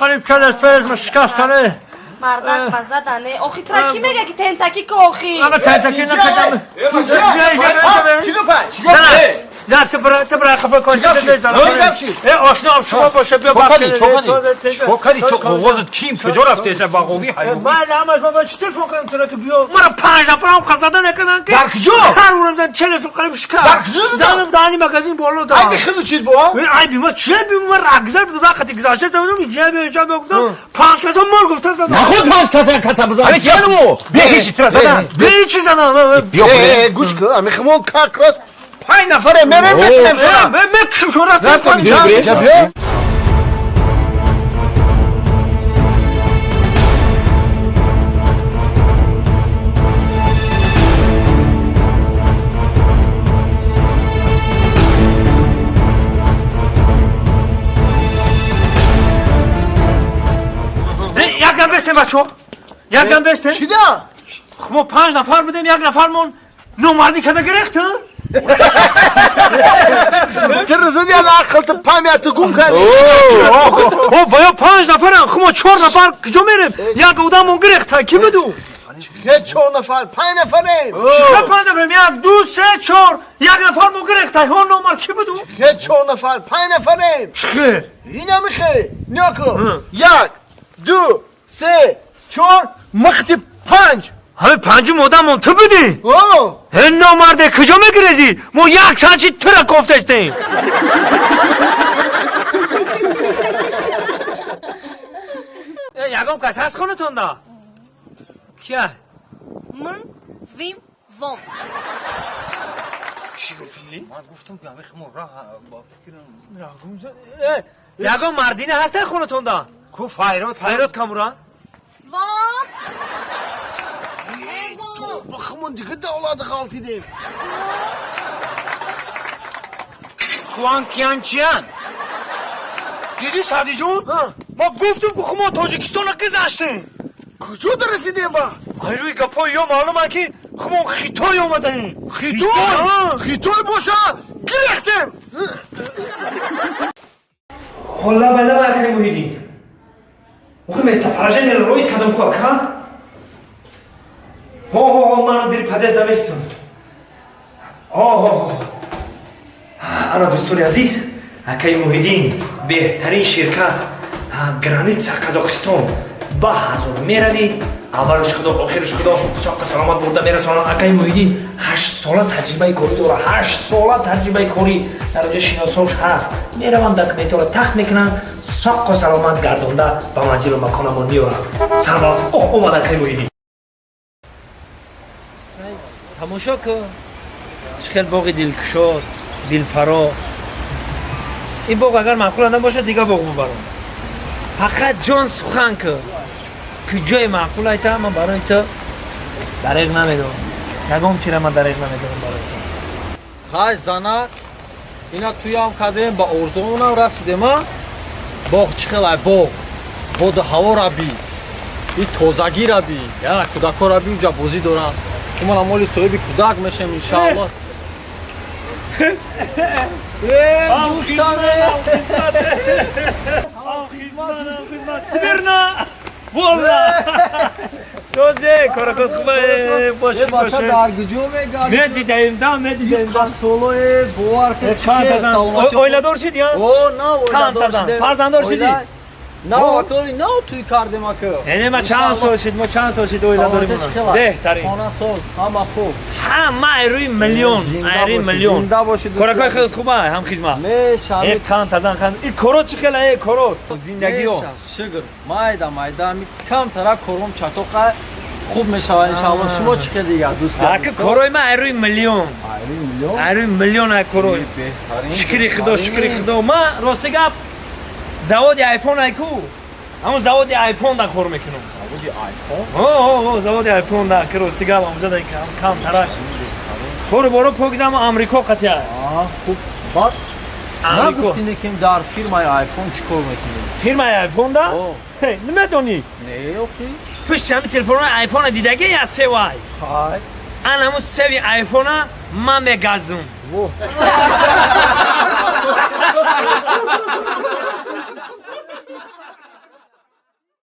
قریب کلش پیش شکستانه مردک بزدنه آخی ترا کی میگه که تنتکی که آخی اما تنتکی نکردم نه تبرا خفه کن آشنا شما باشه بیا فکری تو قوازت کیم کجا رفته ایسا باقوی حیوانی بعد همه بابا چطور فکرم تو را که بیا مرا 5 نفر هم قصده نکنن که در کجا؟ هر اونم زن 40 قریب شکست در کجا دانم دانی مگزین بالا دا ای بخیدو چید با؟ ای بیما چه بیما رگزر بود وقتی گذاشته زدم اینجا بیا اینجا گفتم 5 کسا مر گفته زدم نخود 5 کسا بزن ای کیانمو بیا هیچی ترا زدن بیا چی زدم بیا گوش کن امی خمون کاکراس 5 نفره میره بکنم شما بکشم شما راست نفتم بیا یکم بستیم بچه یکم بستیم چی دا؟ خب ما 5 نفر بودیم یک نفرمون نومردی کده گرفت تر زدی از عقلت پامیت گم کردی او ویا 5 نفرن خب ما 4 نفر کجا میریم یک اودمون گرفت کی بدو یه 4 نفر 5 نفره چه 5 نفریم 1 2 3 4 یک نفرمون گرفت ها نومرد کی بدو یه 4 نفر 5 نفره چه اینا میخه نیاکو 1 2 3 4 مختی 5 همه 5 مودمون تو بودی اوه این نامرده کجا میگریزی ما یک ساعتی تو را کفتشتیم یکم کسی هست خونتون دا کیا من ویم وام چی گفتی؟ من گفتم که همه خمون راه با فکرم یکم مردینه هسته خونتون دا کو فایرات کامورا وام تو با خمون دیگه دولت غلطی دیم خوان کیان چیان دیدی سعدی جون؟ ما گفتم که خب ما تاجیکستان رو گذاشتیم کجا درسیدیم با؟ ای روی گپای یا معلومه که خب ما خیتای اومدیم خیتوی باشه گرفتیم حالا بله برکه مویدی وقتی مثل پراجن روید کدام که اکا منو دیر پده زمستون انا دوستوری عزیز اکای مویدین بهترین شرکت گرانیت قزاقستان با هزار میروی اولش خدا آخرش خدا ساق سلامت برده میرسانن اکای مویدین 8 ساله تجربه کاری داره 8 ساله تجربه کاری در اونجا شناساش هست میرون دکمنت‌ها رو تخت میکنن ساق سلامت گردونده به منزل و مکانمون میارن سلامت اومد اکای مویدین تماشا کن چقدر باغ دلکشاد دلفرا این باغ اگر معقول نباشه دیگه باغ ببرم فقط جان سخن کن که جای معقول ایتا من برای تو دریغ نمیدونم یکم چیره من دریغ نمیدونم برای تو خواهش زنک اینا توی هم کردیم با ارزومون هم رسیدیم باغ چخیل باغ باد هوا را بی این تازگی را بی یعنی کودک ها را بی اونجا بازی دارن که من امالی صاحبی کودک میشم انشاءالله دوستانه سبرنا والله سوزه کار خود خوبه باشه بچه درگجو میگم دیدیم سولوی بوار که چیه سلامتی اویلادور شدی ها؟ او نه اویلادور شده فرزندار شدی؟ نه وقتی نه توی کردیم اکه یعنی ما چند سال شد اویلادوری مونم بهترین خانه ساز همه خوب همه روی میلیون زنده باشی کارکای خیلی خوبه هم خیزمه میشه یک کان تازن این کورو چی خیلی ای کورو زندگی ها شگر مایدا کم ترا کورم چطور خوب میشه انشالله شما چی دیگه دوست دارید اگه کروی ما روی میلیون کروی شکری خدا ما راستی گپ زواد آیفون ایکو همون زواد آیفون دا کار میکنم زواد آیفون دا که راستی گپ اونجا دا کم تراش کور برو پوگزم آمریکا قطعه خوب بعد نگفتین که در فیرمای آیفون چیکار میکنید فیرمای آیفون دا نمیدونی نه اخی پشت همین تلفن آیفون دیدگی یا سه وای های انا همون سوی آیفون ما میگازم